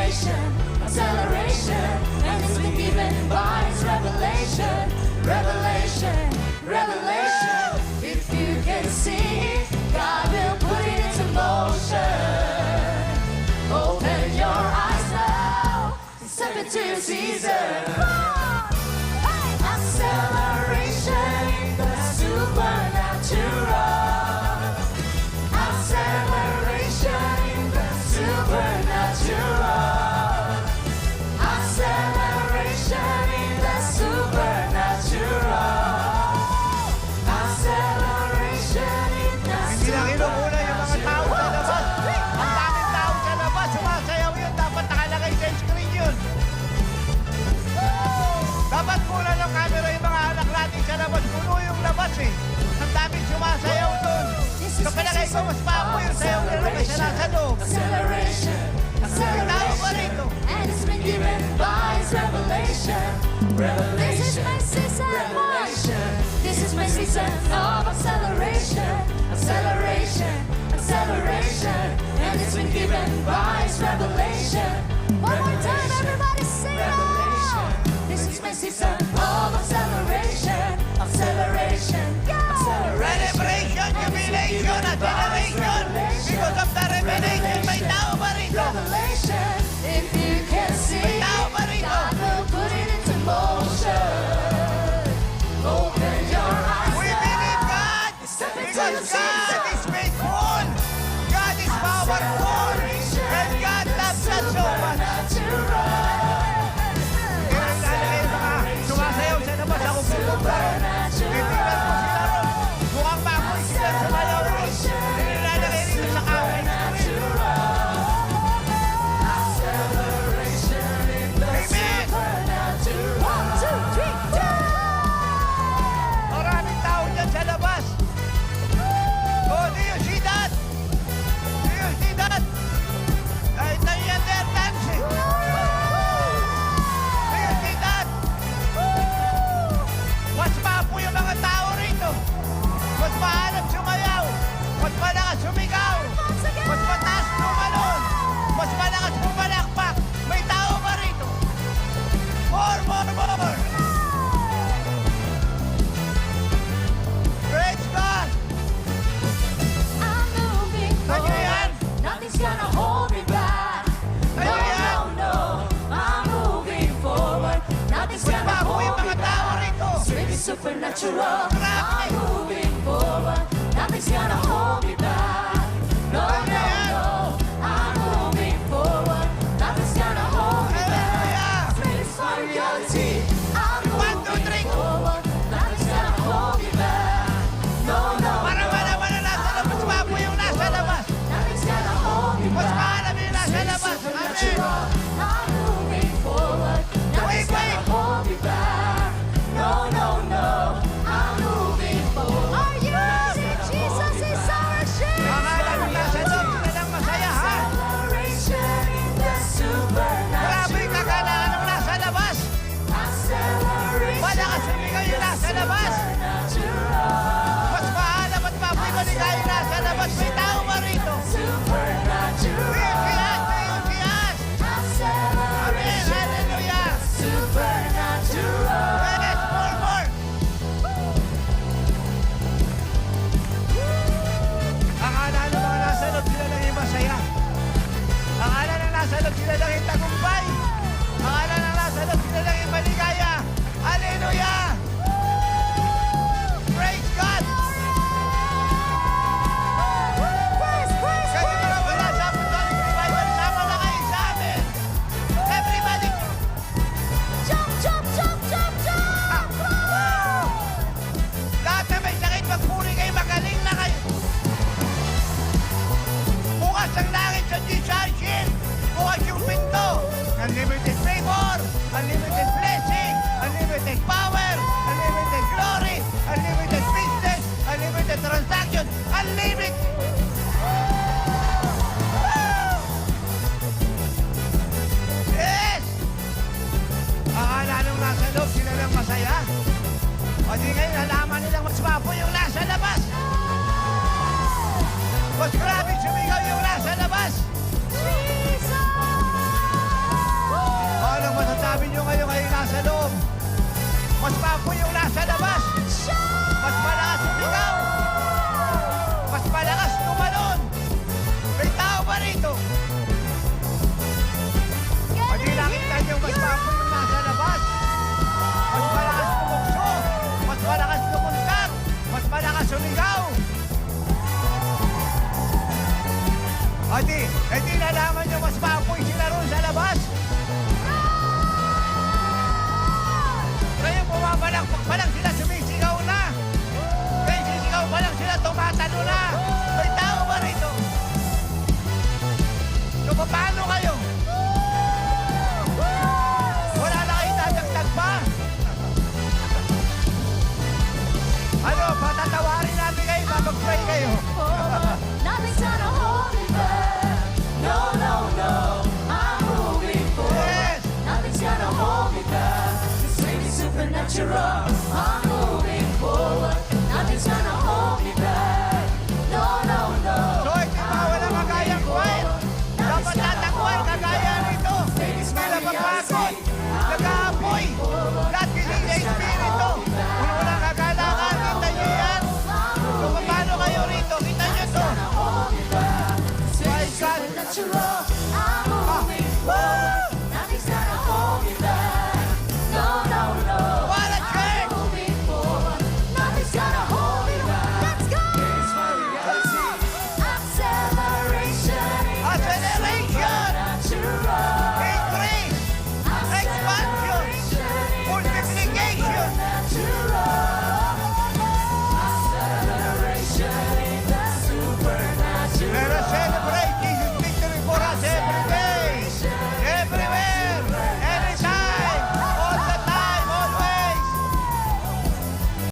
acceleration, acceleration, and it's been given by His revelation, revelation, revelation. If you can see, God will put it into motion. Open your eyes now, step into your season. Acceleration in the supernatural. Acceleration in the supernatural. Acceleration in the supernatural. Acceleration in the Hindi lang inuuna yung mga tao sa labas. Ang daming tao sa labas. Sumasayaw yun. Dapat nakalagay sa screen yun. Dapat muna ng camera yung mga anak natin sa labas. Puno yung labas eh. Ang daming sumasayaw doon. So palagay ko mas papo yung sayaw nila kasi nasa loob. acceleration, May tao pa rito. and it's been given by His revelation. This is my season, revelation. This is my season of acceleration, acceleration, acceleration, and it's been given by His revelation. One more time, everybody sing it! This is my season of acceleration, acceleration, acceleration. Celebration, jubilation, acceleration. Because of the revelation, may tao pa rito. Revelation, if you can see, May tao pa rito. God will put it into motion. Open your eyes We now. believe God. Step into Because the God season. is faithful. God is powerful. And God loves us so much. Kaya nalagay mga sumasayaw sa labas ako pupunta. Titigan ko sila ron. Mukhang baboy sila sumayaw ron. Nilalagay rito sa kamay. Amen! One, two, three, go! Maraming tao dyan sa labas. Oh, do you see that? Do you see that? Ay, tayo they're dancing. Do you see that? Mas papo yung mga tao rito. Mas mahanap sumayaw. Mas malakas sumigaw. Mas mataas tumalon. Mas malakas pumalakpak. May tao pa rito. More, more, more. Praise God! I'm moving Ano yan? forward. Nothing's gonna hold me back. No, Ano yan? no, no. I'm moving forward. Nothing's Mas gonna papo hold yung me mga tao back. rito. Straight supernatural. Grabe. I'm moving forward. Nothing's gonna hold me back. No, Ano no, yan? no. I'm moving forward. Nothing's gonna hold me back. Hallelujah! Straight for reality. I'm 1, 2, 3. moving forward. Nothing's gonna hold me back. No, no, Para no. malaman na nasa labas, papo yung nasa labas. Nothing's gonna hold me Mas back. mahanap yung nasa labas. Amen! Supernatural. I'm moving forward. Nothing's Wait. gonna hold me back. No, no, no. I'm moving forward. Are you ready? Jesus is our shield. Akala nyo nasa loob sila ng masaya, ha? Acceleration in the Grabe yung kakalahan supernatural. ng nasa labas. Acceleration Malakas sumigaw yung nasa labas. supernatural. Mas mahanap at mapoy maligay yung nasa labas. May tao pa rito. Supernatural. Tuyos. Amen! Hallelujah! Supernatural. Yes, more! Akala ng mga nasa loob sila lang yung masaya. Akala ng nasa loob sila lang yung tagumpay. Akala ng nasa loob sila lang yung maligaya. Hallelujah! Praise God! Kayo mga wala sa Apostolic Revival, sama na kayo sa amin. Everybody! Jump, jump, jump, jump, jump! Lahat na may sakit, magpuri kayo, magaling na kayo. Bukas ang langit sa G-Charging. Bukas yung pinto. Unlimited favor, unlimited blessing, unlimited power, unlimited glory, unlimited business, unlimited transaction, unlimited. Yes! Akala nung nasa loob sila lang masaya. O di ngayon, nalaman nilang mas mapo yung nasa labas. Mas grabe sumigaw yung nasa labas. Jesus! sumigaw. O di nalaman nyo mas